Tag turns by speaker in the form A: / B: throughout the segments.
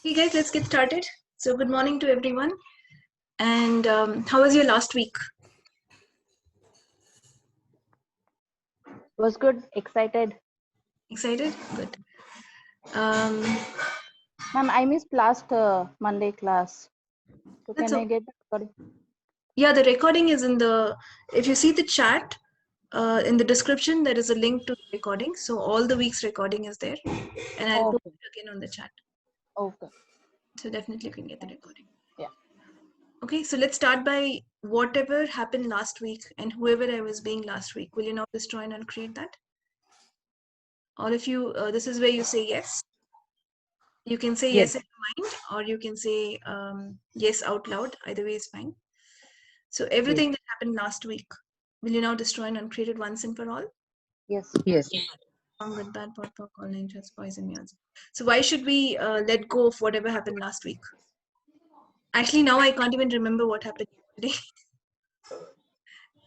A: Okay, guys, let's get started. So, good morning to everyone. And how was your last week?
B: Was good. Excited.
A: Excited? Good.
B: Ma'am, I missed last Monday class. So can I get the recording?
A: Yeah, the recording is in the, if you see the chat, in the description, there is a link to the recording. So all the week's recording is there. And I'll put it again on the chat.
B: Okay.
A: So definitely you can get the recording.
B: Yeah.
A: Okay, so let's start by whatever happened last week and whoever I was being last week. Will you now destroy and uncreate that? All of you, this is where you say yes. You can say yes in your mind, or you can say yes out loud. Either way is fine. So everything that happened last week, will you now destroy and uncreate it once and for all?
B: Yes.
A: Wrong, good, bad, pot, pock, all nine shots, boys and girls. So why should we let go of whatever happened last week? Actually, now I can't even remember what happened today.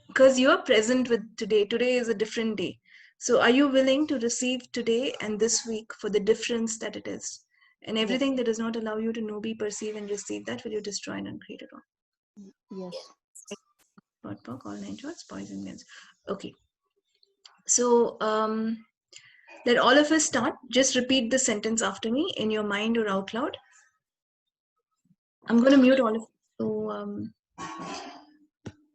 A: Because you are present with today. Today is a different day. So are you willing to receive today and this week for the difference that it is? And everything that does not allow you to know, be, perceive, and receive that, will you destroy and uncreate it all?
B: Yes.
A: Pot, pock, all nine shots, boys and girls. Okay. So let all of us start. Just repeat the sentence after me in your mind or out loud. I'm going to mute all of you. So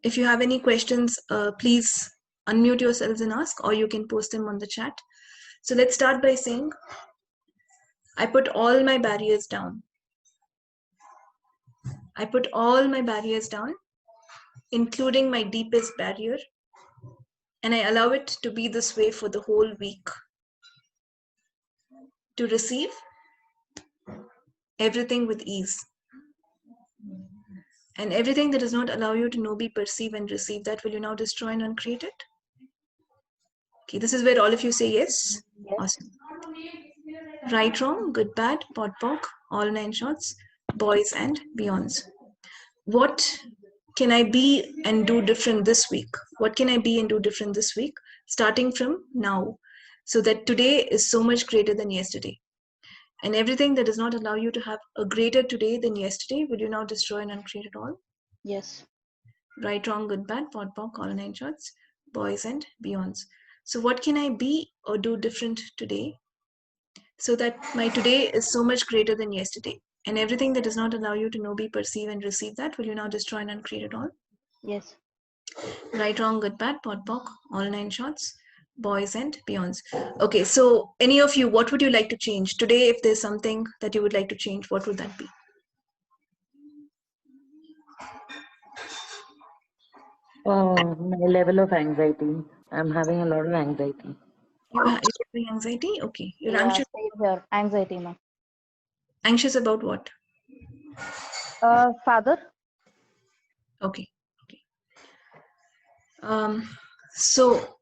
A: if you have any questions, please unmute yourselves and ask, or you can post them on the chat. So let's start by saying, I put all my barriers down. I put all my barriers down, including my deepest barrier, and I allow it to be this way for the whole week. To receive everything with ease. And everything that does not allow you to know, be, perceive, and receive that, will you now destroy and uncreate it? Okay, this is where all of you say yes. Awesome. Right, wrong, good, bad, pot, pock, all nine shots, boys and beyonds. What can I be and do different this week? What can I be and do different this week, starting from now, so that today is so much greater than yesterday? And everything that does not allow you to have a greater today than yesterday, will you now destroy and uncreate it all?
B: Yes.
A: Right, wrong, good, bad, pot, pock, all nine shots, boys and beyonds. So what can I be or do different today, so that my today is so much greater than yesterday? And everything that does not allow you to know, be, perceive, and receive that, will you now destroy and uncreate it all?
B: Yes.
A: Right, wrong, good, bad, pot, pock, all nine shots, boys and beyonds. Okay, so any of you, what would you like to change today? If there's something that you would like to change, what would that be?
C: My level of anxiety. I'm having a lot of anxiety.
A: You're having anxiety? Okay. You're
B: anxious. Same here. Anxiety, ma'am.
A: Anxious about what?
B: Father.
A: Okay. Okay. So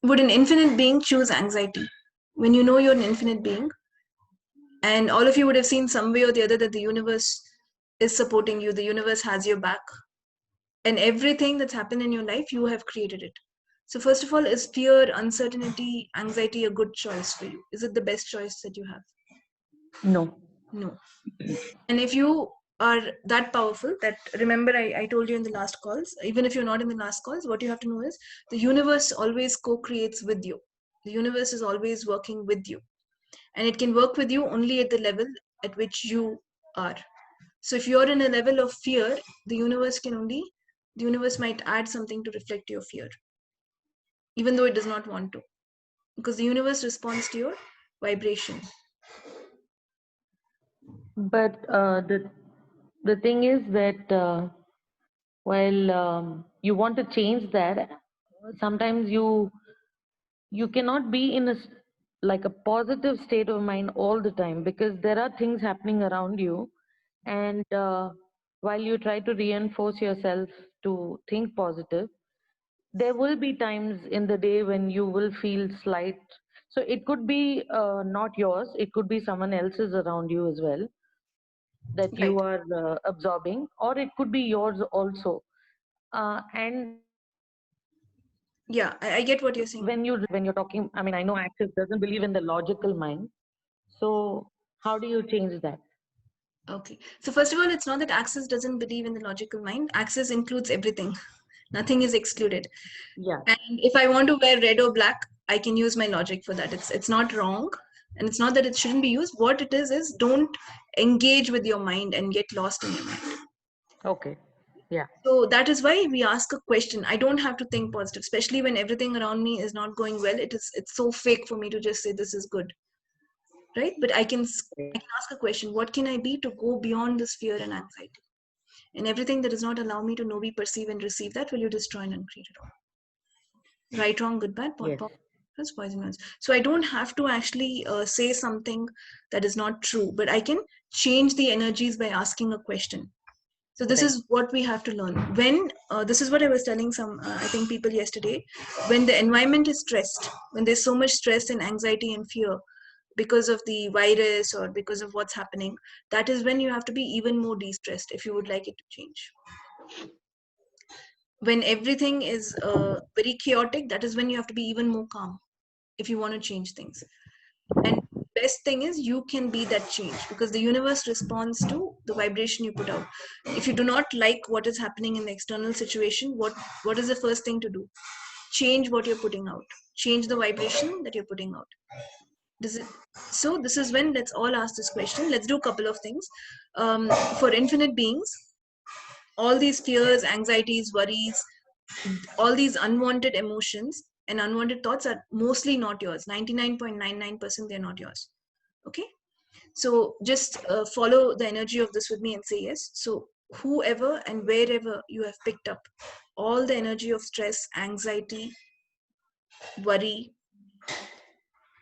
A: would an infinite being choose anxiety? When you know you're an infinite being, and all of you would have seen some way or the other that the universe is supporting you, the universe has your back, and everything that's happened in your life, you have created it. So first of all, is fear, uncertainty, anxiety a good choice for you? Is it the best choice that you have?
C: No.
A: No. And if you are that powerful, that, remember I told you in the last calls, even if you're not in the last calls, what you have to know is the universe always co-creates with you. The universe is always working with you, and it can work with you only at the level at which you are. So if you're in a level of fear, the universe might add something to reflect your fear, even though it does not want to, because the universe responds to your vibration.
C: But the thing is that while you want to change that, sometimes you cannot be in like a positive state of mind all the time, because there are things happening around you, and while you try to reinforce yourself to think positive, there will be times in the day when you will feel slight. So it could be not yours, it could be someone else's around you as well. that
A: Right.
C: you are absorbing, or it could be yours also. And
A: Yeah, I get what you're saying.
C: when you're talking, I mean, I know Access doesn't believe in the logical mind. So how do you change that?
A: Okay. So first of all, it's not that Access doesn't believe in the logical mind. Access includes everything. Nothing is excluded.
C: Yeah.
A: And if I want to wear red or black, I can use my logic for that. It's not wrong. And it's not that it shouldn't be used. What it is don't engage with your mind and get lost in your mind.
C: Okay. Yeah.
A: So that is why we ask a question. I don't have to think positive, especially when everything around me is not going well. It's so fake for me to just say this is good, right? But I can ask a question. What can I be to go beyond this fear and anxiety? And everything that does not allow me to know, be, perceive, and receive that, will you destroy and uncreate it all? Right, wrong, good, bad, pot,
C: Yes.
A: pot, plus poisonous. So I don't have to actually say something that is not true, but I can change the energies by asking a question. So this
C: Right.
A: is what we have to learn. When this is what I was telling some, I think people yesterday, when the environment is stressed, when there's so much stress and anxiety and fear because of the virus or because of what's happening, that is when you have to be even more de-stressed if you would like it to change. When everything is very chaotic, that is when you have to be even more calm if you want to change things. And best thing is you can be that change because the universe responds to the vibration you put out. If you do not like what is happening in the external situation, what is the first thing to do? Change what you're putting out. Change the vibration that you're putting out. Does it? So this is when let's all ask this question. Let's do a couple of things. For infinite beings, all these fears, anxieties, worries, all these unwanted emotions and unwanted thoughts are mostly not yours. 99.99% they're not yours. Okay. So just follow the energy of this with me and say yes. So whoever and wherever you have picked up all the energy of stress, anxiety, worry,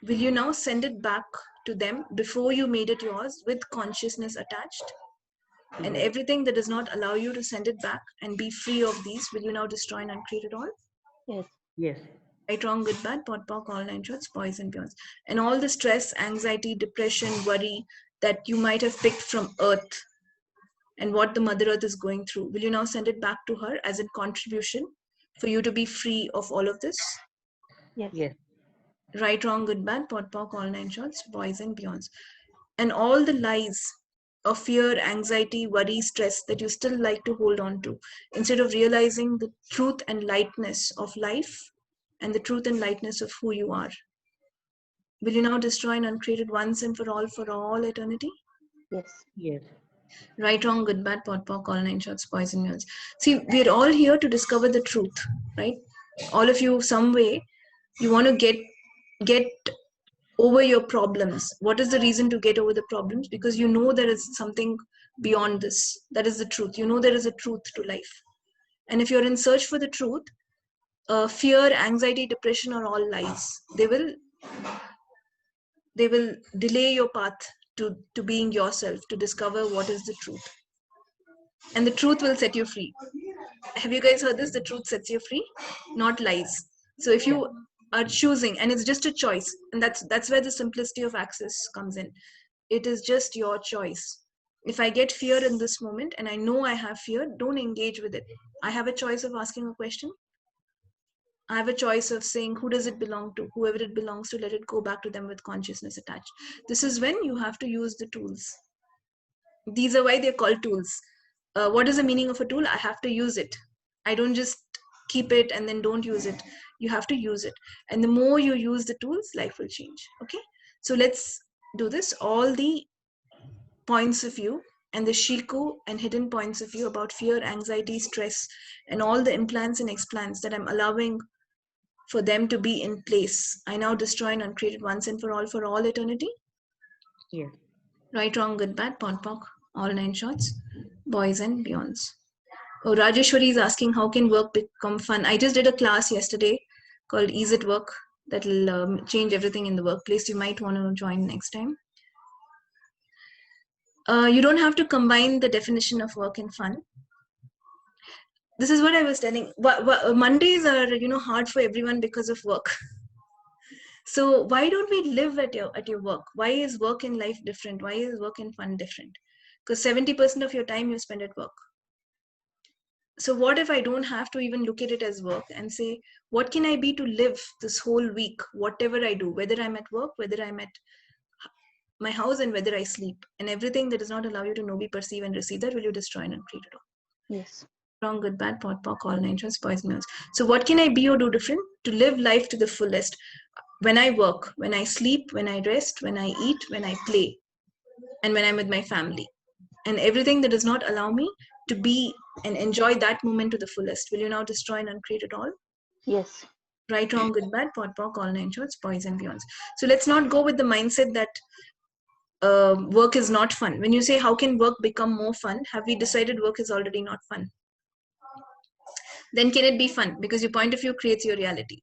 A: will you now send it back to them before you made it yours with consciousness attached? And
C: Yes.
A: everything that does not allow you to send it back and be free of these, will you now destroy and uncreate it all?
B: Yes.
C: Yes.
A: Right, wrong, good, bad, pot, pock, all nine shorts, boys and beyonds. And all the stress, anxiety, depression, worry that you might have picked from Earth and what the Mother Earth is going through, will you now send it back to her as a contribution for you to be free of all of this?
B: Yes.
C: Yes.
A: Right, wrong, good, bad, pot, pock, all nine shorts, boys and beyonds. And all the lies of fear, anxiety, worry, stress that you still like to hold on to, instead of realizing the truth and lightness of life and the truth and lightness of who you are, will you now destroy and uncreate it once and for all eternity?
B: Yes.
C: Yes.
A: Right, wrong, good, bad, pot, pock, all nine shots, poison mules. See, we're all here to discover the truth, right? All of you, some way, you want to get over your problems. What is the reason to get over the problems? Because you know there is something beyond this. That is the truth. You know there is a truth to life. And if you're in search for the truth, fear, anxiety, depression are all lies. They will delay your path to being yourself, to discover what is the truth. And the truth will set you free. Have you guys heard this? The truth sets you free, not lies. So if you
C: Yeah.
A: are choosing, and it's just a choice, and that's where the simplicity of access comes in. It is just your choice. If I get fear in this moment and I know I have fear, don't engage with it. I have a choice of asking a question. I have a choice of saying, who does it belong to? Whoever it belongs to, let it go back to them with consciousness attached. This is when you have to use the tools. These are why they're called tools. What is the meaning of a tool? I have to use it. I don't just keep it and then don't use it. You have to use it. And the more you use the tools, life will change. Okay. So let's do this. All the points of view and the Shiku and hidden points of view about fear, anxiety, stress, and all the implants and explants that I'm allowing for them to be in place, I now destroy and uncreate it once and for all eternity.
C: Yes.
A: Right, wrong, good, bad, pon, pock, all nine shots, boys and beyonds. Oh, Rajeshwari is asking how can work become fun. I just did a class yesterday called Ease at Work that will change everything in the workplace. You might want to join next time. You don't have to combine the definition of work and fun. This is what I was telling. Mondays are hard for everyone because of work. So why don't we live at your work? Why is work and life different? Why is work and fun different? because 70% of your time you spend at work. So what if I don't have to even look at it as work and say, what can I be to live this whole week, whatever I do, whether I'm at work, whether I'm at my house, and whether I sleep, and everything that does not allow you to know, be, perceive, and receive that will you destroy and uncreate it all.
B: Yes.
A: Wrong, good, bad, pot, pock, all nine shorts, boys and girls. So what can I be or do different? To live life to the fullest. When I work, when I sleep, when I rest, when I eat, when I play, and when I'm with my family. And everything that does not allow me to be and enjoy that moment to the fullest. Will you now destroy and uncreate it all?
B: Yes.
A: Right, wrong, good, bad, pot, pock, all nine shorts, boys and beyonds. So let's not go with the mindset that work is not fun. When you say, how can work become more fun? Have we decided work is already not fun? Then can it be fun? Because your point of view creates your reality.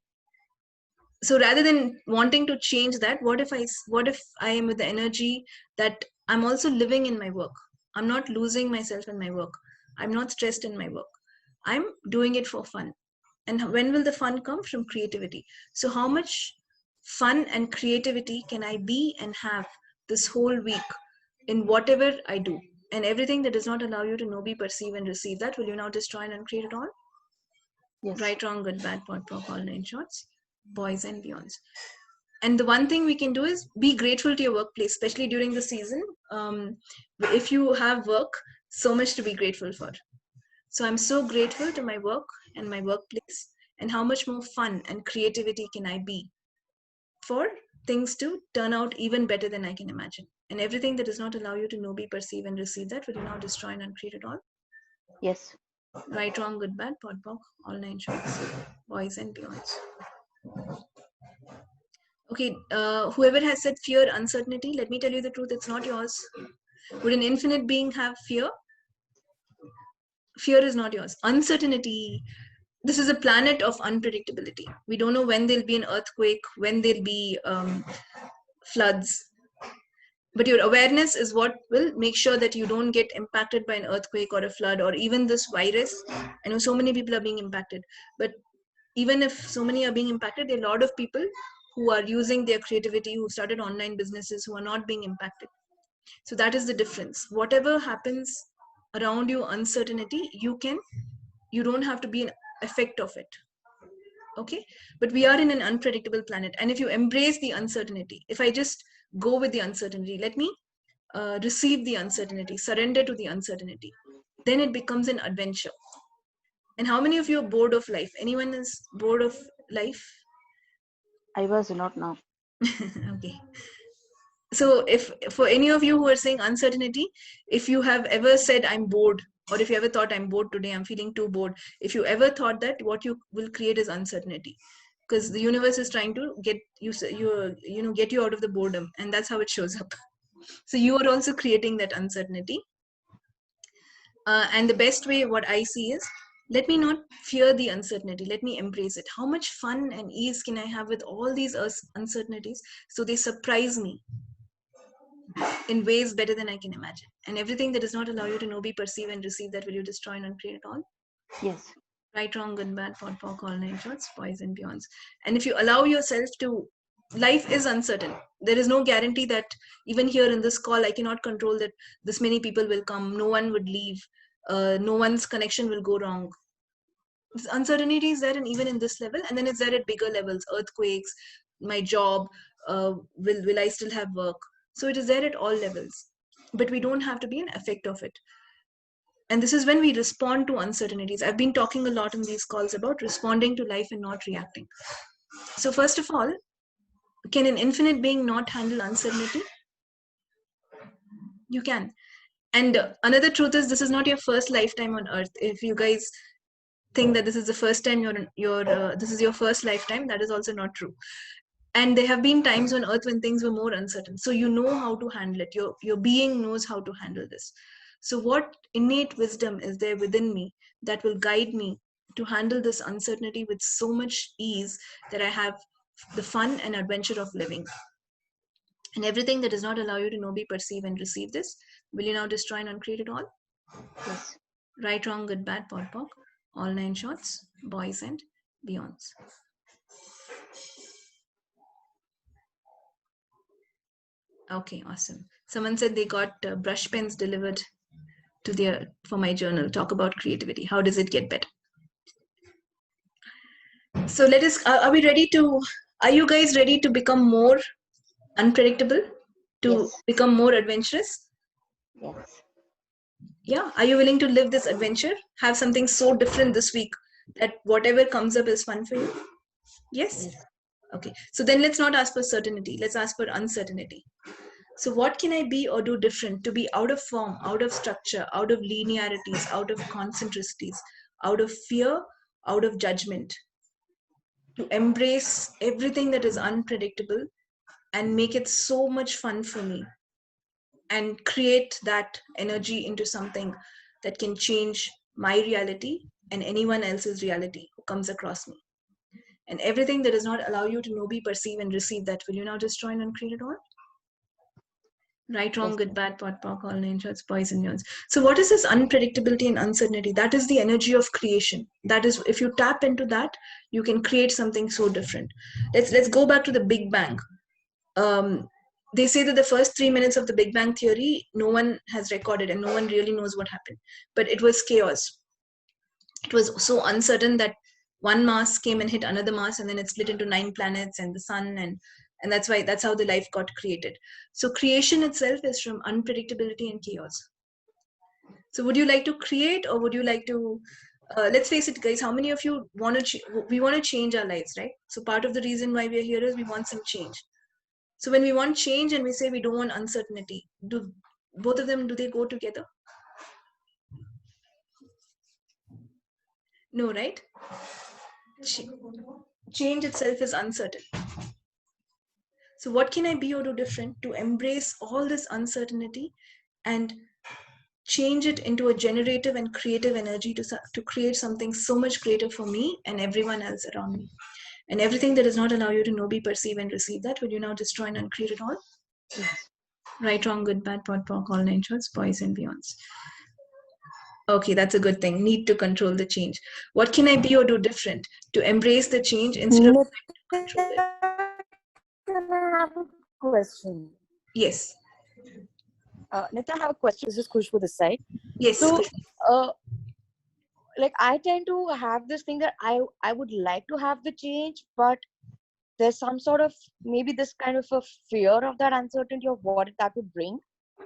A: So rather than wanting to change that, what if I am with the energy that I'm also living in my work? I'm not losing myself in my work. I'm not stressed in my work. I'm doing it for fun. And when will the fun come? From creativity. So how much fun and creativity can I be and have this whole week in whatever I do? And everything that does not allow you to know, be, perceive, and receive that, will you now destroy and uncreate it all?
B: Yes.
A: Right, wrong, good, bad, pot, pock, all nine shorts, boys and beyonds. And the one thing we can do is be grateful to your workplace, especially during the season. If you have work, so much to be grateful for. So I'm so grateful to my work and my workplace, and how much more fun and creativity can I be for things to turn out even better than I can imagine. And everything that does not allow you to know, be, perceive, and receive that, will you now destroy and uncreate it all?
B: Yes.
A: Right, wrong, good, bad, pot, pock, all nine shorts, boys and beyonds. Okay, whoever has said fear, uncertainty, let me tell you the truth, it's not yours. Would an infinite being have fear? Fear is not yours. Uncertainty, this is a planet of unpredictability. We don't know when there'll be an earthquake, when there'll be floods. But your awareness is what will make sure that you don't get impacted by an earthquake or a flood or even this virus. I know so many people are being impacted, but even if so many are being impacted, there are a lot of people who are using their creativity, who started online businesses, who are not being impacted. So that is the difference. Whatever happens around you, uncertainty, you don't have to be an effect of it. Okay, but we are in an unpredictable planet, and if you embrace the uncertainty, if I just go with the uncertainty, let me receive the uncertainty, surrender to the uncertainty, then it becomes an adventure. And how many of you are bored of life? Anyone is bored of life?
B: I was not now.
A: Okay. So if for any of you who are saying uncertainty, if you have ever said I'm bored, or if you ever thought I'm bored today, I'm feeling too bored, if you ever thought that, what you will create is uncertainty, because the universe is trying to get get you out of the boredom, and that's how it shows up. So you are also creating that uncertainty. And the best way, what I see is, let me not fear the uncertainty, let me embrace it. How much fun and ease can I have with all these uncertainties, so they surprise me in ways better than I can imagine. And everything that does not allow you to know, be, perceive, and receive that, will you destroy and uncreate it all?
B: Yes.
A: Right, wrong, good, bad, pot, pock, all nine shorts, boys and beyonds. And if you allow yourself to, life is uncertain. There is no guarantee that even here in this call, I cannot control that this many people will come, no one would leave, no one's connection will go wrong. Uncertainty is there, and even in this level, and then it's there at bigger levels, earthquakes, my job, will I still have work? So it is there at all levels, but we don't have to be an effect of it. And this is when we respond to uncertainties. I've been talking a lot in these calls about responding to life and not reacting. So first of all, can an infinite being not handle uncertainty? You can. And another truth is, this is not your first lifetime on earth. If you guys think that this is the first time this is your first lifetime, that is also not true. And there have been times on earth when things were more uncertain, so you know how to handle it. Your being knows how to handle this. So what innate wisdom is there within me that will guide me to handle this uncertainty with so much ease that I have the fun and adventure of living? And everything that does not allow you to know, be, perceive, and receive this, will you now destroy and uncreate it all?
B: Yes.
A: Right, wrong, good, bad, pot, pock, all nine shorts, boys and beyonds. Okay, awesome. Someone said they got brush pens delivered to for my journal. Talk about creativity. How does it get better? So let us. Are we ready to? Are you guys ready to become more unpredictable? To
B: Yes.
A: become more adventurous?
B: Yes.
A: Yeah. Are you willing to live this adventure? Have something so different this week that whatever comes up is fun for you? Yes.
B: Yes.
A: Okay. So then let's not ask for certainty. Let's ask for uncertainty. So what can I be or do different to be out of form, out of structure, out of linearities, out of concentricities, out of fear, out of judgment, to embrace everything that is unpredictable and make it so much fun for me and create that energy into something that can change my reality and anyone else's reality who comes across me. And everything that does not allow you to know, be, perceive, and receive that, will you now just join and create it all? Right, wrong,
B: Yes.
A: good, bad, pot, pock, all nine shots, boys and neons. So what is this unpredictability and uncertainty? That is the energy of creation. That is, if you tap into that, you can create something so different. Let's go back to the Big Bang. They say that the first 3 minutes of the Big Bang theory, no one has recorded and no one really knows what happened. But it was chaos. It was so uncertain that one mass came and hit another mass, and then it split into 9 planets and the sun, and that's how the life got created. So creation itself is from unpredictability and chaos. So would you like to create, or would you like to let's face it, guys, how many of you we want to change our lives, right? So part of the reason why we're here is we want some change. So when we want change and we say we don't want uncertainty, do both of them, do they go together? No, right? Change itself is uncertain. So what can I be or do different to embrace all this uncertainty and change it into a generative and creative energy to create something so much greater for me and everyone else around me? And everything that does not allow you to know, be, perceive, and receive that, will you now destroy and uncreate it all?
B: Yes.
A: Right, wrong, good, bad, pot, pock, all nine shots, boys and beyonds. Okay, that's a good thing. Need to control the change. What can I be or do different to embrace the change instead of control it?
D: Can I have a question?
A: Yes.
D: Nithya, I have a question. This is Khushbu this side.
A: Yes.
D: So, like I tend to have this thing that I would like to have the change, but there's some sort of maybe this kind of a fear of that uncertainty of what that would bring.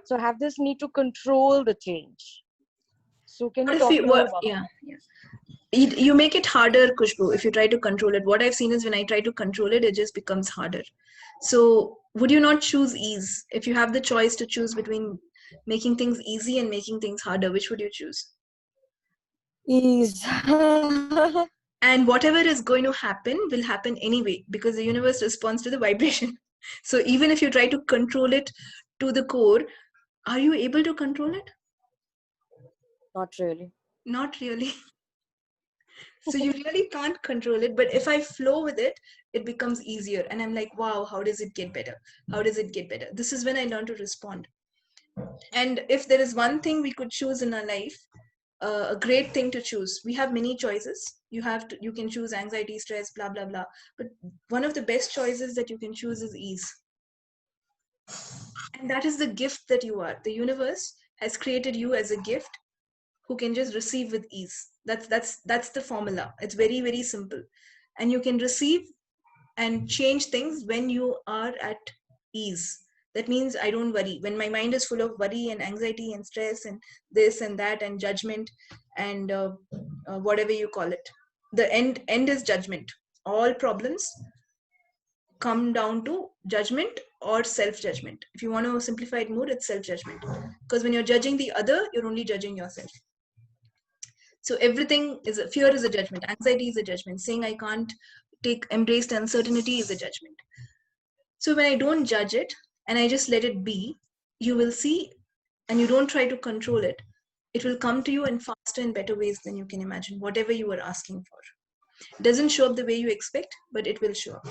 D: So I have this need to control the change. So can
A: What
D: you
A: if
D: talk
A: we,
D: more
A: what,
D: about
A: yeah. You make it harder, Kushbu, if you try to control it. What I've seen is when I try to control it, it just becomes harder. So would you not choose ease? If you have the choice to choose between making things easy and making things harder, which would you choose?
D: ease?
A: And whatever is going to happen will happen anyway, because the universe responds to the vibration. So even if you try to control it to the core, are you able to control it?
D: Not really.
A: Not really. So you really can't control it, but if I flow with it, it becomes easier, and I'm like, wow, how does it get better? How does it get better? This is when I learn to respond. And if there is one thing we could choose in our life, a great thing to choose, we have many choices. You can choose anxiety, stress, blah blah blah, but one of the best choices that you can choose is ease. And that is the gift that you are. The universe has created you as a gift who can just receive with ease. That's the formula. It's very, very simple. And you can receive and change things when you are at ease. That means I don't worry. When my mind is full of worry and anxiety and stress and this and that and judgment and whatever you call it, the end is judgment. All problems come down to judgment or self-judgment. If you want to simplify it more, it's self-judgment. Because when you're judging the other, you're only judging yourself. So everything is fear is a judgment, anxiety is a judgment, saying I can't embrace the uncertainty is a judgment. So when I don't judge it and I just let it be, you will see, and you don't try to control it, it will come to you in faster and better ways than you can imagine, whatever you were asking for. It doesn't show up the way you expect, but it will show up.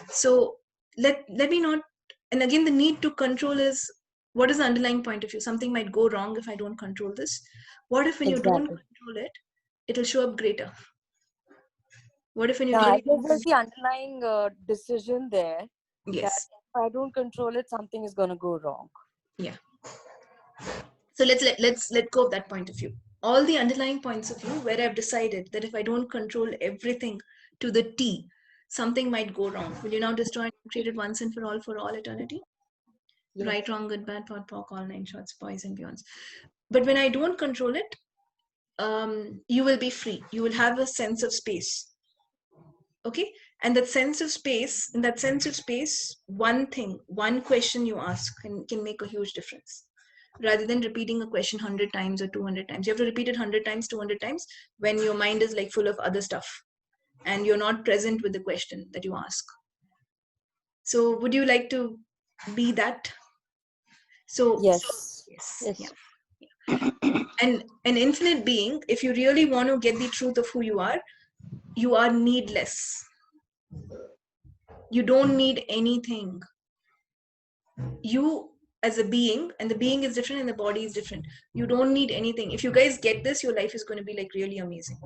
A: So let me not, and again, the need to control is, what is the underlying point of view? Something might go wrong if I don't control this. What if when you don't
D: Exactly.
A: control it, it'll show up greater? What if when you
D: Yeah, I
A: really
D: guess
A: don't
D: there's the underlying decision there that
A: yes,
D: if I don't control it, something is going to go wrong.
A: Yeah. So let's let go of that point of view. All the underlying points of view where I've decided that if I don't control everything to the T, something might go wrong. Will you now destroy and create it once and for all eternity?
D: Yes.
A: Right, wrong, good, bad, pot, pock, all nine shorts, boys and beyonds. But when I don't control it, you will be free. You will have a sense of space. Okay, and that sense of space, in that sense of space, one thing, one question you ask can make a huge difference. Rather than repeating a question 100 times or 200 times, you have to repeat it 100 times, 200 times when your mind is like full of other stuff and you're not present with the question that you ask. So would you like to be that? So
D: Yes.
A: yes, yeah. And an infinite being, if you really want to get the truth of who you are needless. You don't need anything. You as a being, and the being is different and the body is different. You don't need anything. If you guys get this, your life is going to be like really amazing.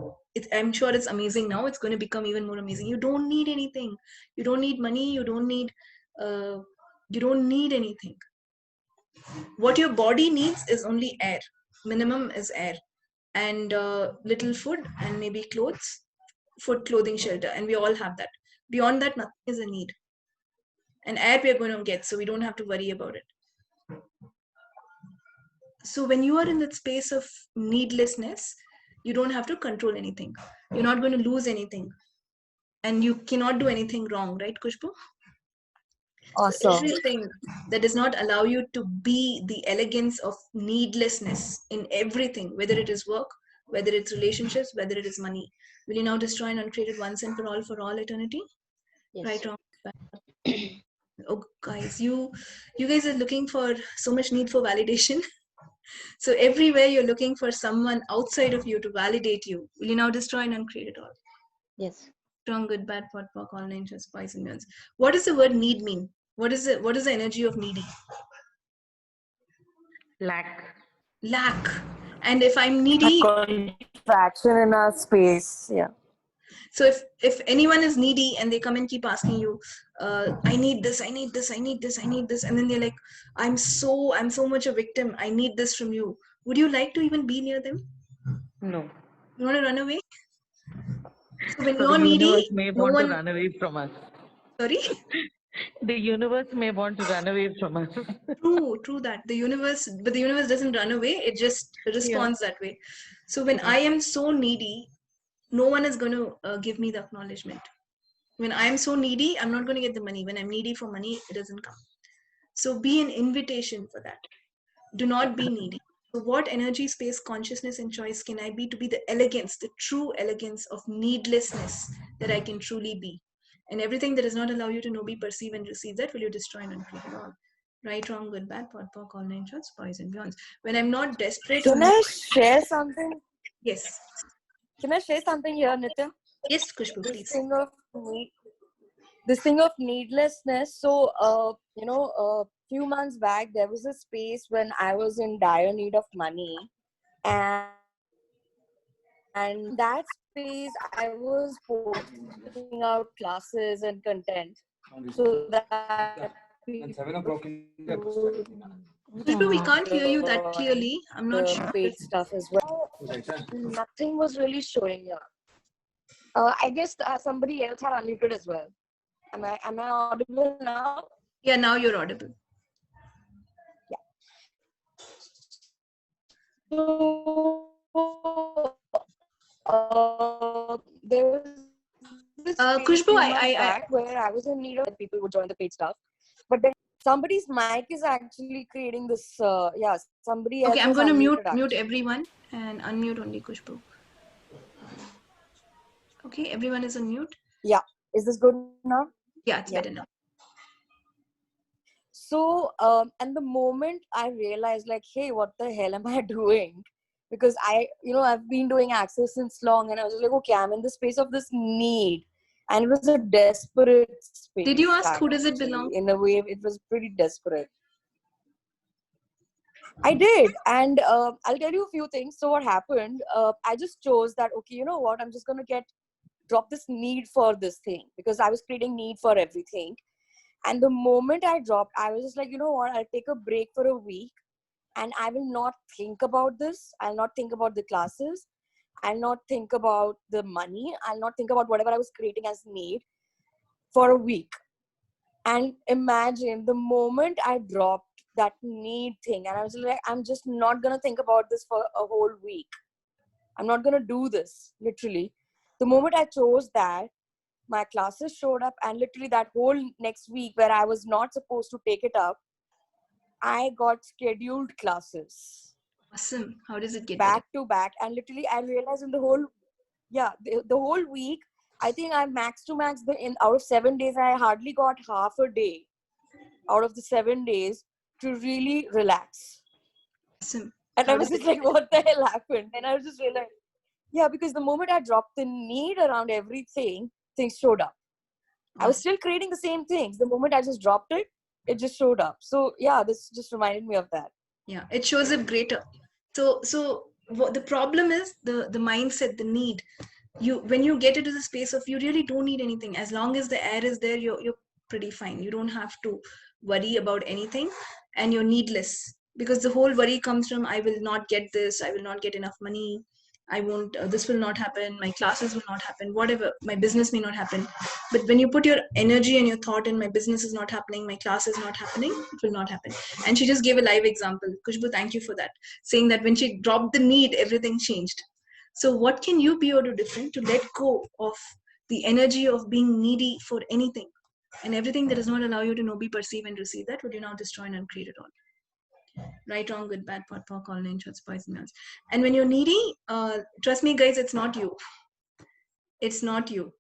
A: I'm sure it's amazing now. It's going to become even more amazing. You don't need anything. You don't need money. You don't need anything. What your body needs is only air. Minimum is air and little food and maybe clothes, food, clothing, shelter, and we all have that. Beyond that, nothing is a need. And air we are going to get, so we don't have to worry about it. So when you are in that space of needlessness, you don't have to control anything. You're not going to lose anything, and you cannot do anything wrong, right, Kushbu? So
D: Awesome.
A: everything that does not allow you to be the elegance of needlessness in everything, whether it is work, whether it's relationships, whether it is money, will you now destroy and uncreate it once and for all eternity?
D: Yes.
A: Right, wrong. Oh, guys, you guys are looking for so much need for validation. So everywhere you're looking for someone outside of you to validate you, will you now destroy and uncreate it all?
D: Yes.
A: Strong, good, bad, pot, pock, all nine shorts, boys and girls. What does the word need mean? What is it? What is the energy of needy?
C: Lack.
A: Lack. And if I'm needy,
D: Contraction in our space. Yeah.
A: so if anyone is needy and they come and keep asking you, I need this, I need this, I need this, I need this, and then they're like, I'm so much a victim, I need this from you. Would you like to even be near them?
C: No.
A: You want to run away? So when
C: So
A: you're
C: the universe
A: needy,
C: may
A: no
C: want to
A: one.
C: run away from us.
A: Sorry.
C: The universe may want to run away from us.
A: True that the universe, but the universe doesn't run away, it just responds that way. So when I am so needy, no one is going to give me the acknowledgement. When I am so needy, I'm not going to get the money. When I'm needy for money, it doesn't come. So be an invitation for that. Do not be needy. So what energy, space, consciousness, and choice can I be to be the elegance, the true elegance of needlessness that I can truly be? And everything that does not allow you to know, be, perceive, and receive that, will you destroy and uncreate it all? Right, wrong, good, bad, pot, pock, all nine shots, boys and beyonds. When I'm not desperate or
D: Can I share something?
A: yes,
D: Can I share something here, Nithya?
A: yes, Kushbu,
D: This
A: please.
D: thing of this thing of needlessness. So, a few months back, there was a space when I was in dire need of money, and that space I was posting out classes and content so that people would
A: Kushbu, we can't hear you that
D: join
A: clearly. I'm not sure.
D: the paid stuff as well. Nothing was really showing here. I guess somebody else had unmuted as well. Am I audible now?
A: Yeah, now you're audible.
D: So there was this space
A: Kushbu,
D: few months back where I was in need of people would join the paid stuff, but then somebody's mic is actually creating this. Somebody else
A: okay, I'm
D: has
A: going to mute
D: unmuted
A: everyone and unmute only Kushbu. Okay, everyone is on mute.
D: Yeah, is this good now?
A: Yeah, it's better now.
D: So, and the moment I realized, like, hey, what the hell am I doing? Because I've been doing Access since long, and I was like, okay, I'm in the space of this need, and it was a desperate space.
A: Did you ask who does it belong?
D: In a way, it was pretty desperate. I did, and I'll tell you a few things. So what happened? I just chose that. Okay, you know what? I'm just gonna drop this need for this thing because I was creating need for everything. And the moment I dropped, I was just like, you know what, I'll take a break for a week and I will not think about this. I'll not think about the classes. I'll not think about the money. I'll not think about whatever I was creating as need for a week. And imagine the moment I dropped that need thing, and I was like, I'm just not going to think about this for a whole week. I'm not going to do this, literally. The moment I chose that, my classes showed up, and literally that whole next week where I was not supposed to take it up, I got scheduled classes.
A: Awesome. How does it get
D: back to back? And literally I realized in the whole, the whole week, I think I max to max out of 7 days, I hardly got half a day out of the 7 days to really relax.
A: Awesome.
D: And I was just like, what the hell happened? And I was just realized, because the moment I dropped the need around everything, things showed up. I was still creating the same things. The moment I just dropped it, it just showed up. So this just reminded me of that.
A: Yeah, it shows up greater. So what the problem is, the mindset, the need. When you get into the space of you really don't need anything, as long as the air is there, you're pretty fine. You don't have to worry about anything, and you're needless, because the whole worry comes from, I will not get this, I will not get enough money, I won't, this will not happen, my classes will not happen, whatever, my business may not happen. But when you put your energy and your thought in, my business is not happening, my class is not happening, it will not happen. And she just gave a live example. Kushbu, thank you for that, saying that when she dropped the need, everything changed. So what can you be or do different to let go of the energy of being needy for anything and everything that does not allow you to know, be, perceive, and receive? That would you now destroy and uncreate it all. Right, wrong, good, bad, pot, pock, all nine shots, boys and girls. And when you're needy, trust me, guys, it's not you. It's not you.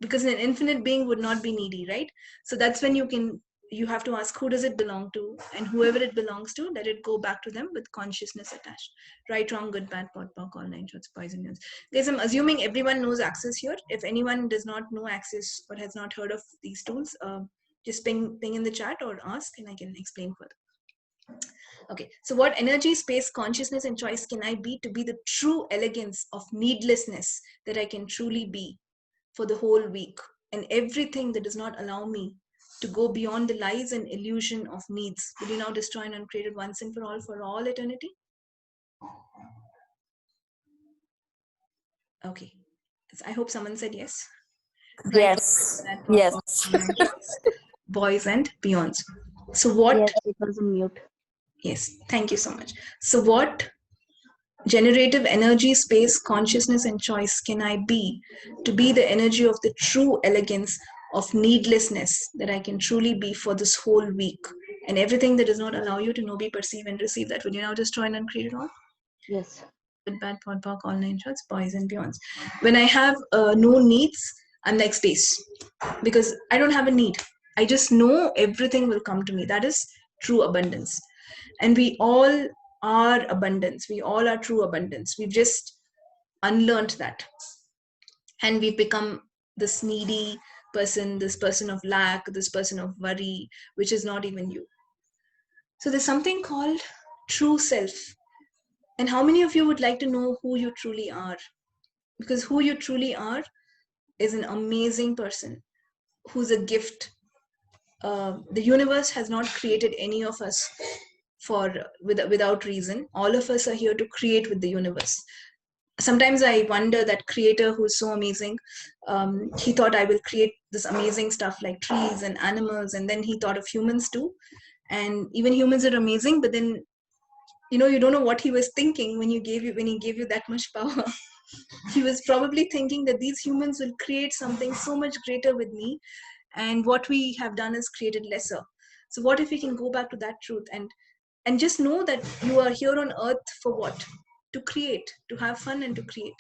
A: Because an infinite being would not be needy, right? So that's when you have to ask, who does it belong to? And whoever it belongs to, let it go back to them with consciousness attached. Right, wrong, good, bad, pot, pock, all nine shots, boys and girls. Guys, I'm assuming everyone knows Access here. If anyone does not know Access or has not heard of these tools, just ping in the chat or ask and I can explain further. Okay, so what energy, space, consciousness, and choice can I be to be the true elegance of needlessness that I can truly be for the whole week, and everything that does not allow me to go beyond the lies and illusion of needs will you now destroy and uncreate it once and for all eternity? Okay, I hope someone said yes.
D: Yes.
A: Right.
D: Yes.
A: Boys and beyonds. So what?
B: Yes, it was in mute.
A: Yes, thank you so much. So what generative energy, space, consciousness, and choice can I be to be the energy of the true elegance of needlessness that I can truly be for this whole week? And everything that does not allow you to know, be, perceive, and receive, that will you now destroy and uncreate it all?
B: Yes.
A: Good, bad, pod, pock, all nine shots, boys and beyonds. When I have no needs, I'm like space, because I don't have a need. I just know everything will come to me. That is true abundance. And we all are abundance. We all are true abundance. We've just unlearned that. And we've become this needy person, this person of lack, this person of worry, which is not even you. So there's something called true self. And how many of you would like to know who you truly are? Because who you truly are is an amazing person who's a gift. The universe has not created any of us without reason. All of us are here to create with the universe. Sometimes I wonder, that creator who's so amazing, he thought, I will create this amazing stuff like trees and animals, and then he thought of humans too. And even humans are amazing, but then you don't know what he was thinking when he gave you that much power. He was probably thinking that these humans will create something so much greater with me, and what we have done is created lesser. So what if we can go back to that truth and just know that you are here on earth for what? To create, to have fun and to create.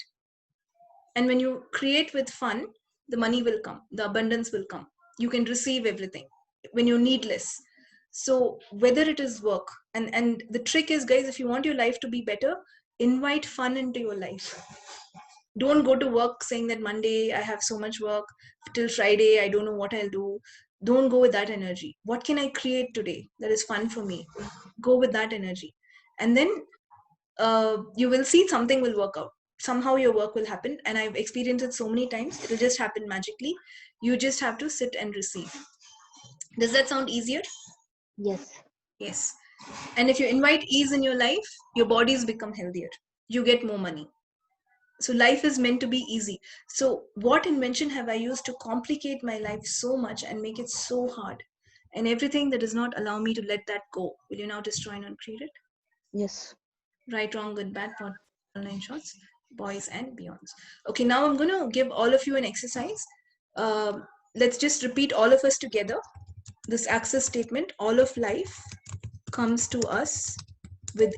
A: And when you create with fun, the money will come, the abundance will come. You can receive everything when you're needless. So whether it is work, and the trick is, guys, if you want your life to be better, invite fun into your life. Don't go to work saying that Monday I have so much work, till Friday I don't know what I'll do. Don't go with that energy. What can I create today that is fun for me? Go with that energy. And then you will see something will work out. Somehow your work will happen. And I've experienced it so many times. It'll just happen magically. You just have to sit and receive. Does that sound easier?
B: Yes.
A: Yes. And if you invite ease in your life, your bodies become healthier. You get more money. So life is meant to be easy. So what invention have I used to complicate my life so much and make it so hard? And everything that does not allow me to let that go, will you now destroy and uncreate it?
B: Yes.
A: Right, wrong, good, bad, pot, nine shots, boys and beyonds. Okay, now I'm going to give all of you an exercise. Let's just repeat all of us together. This access statement, all of life comes to us with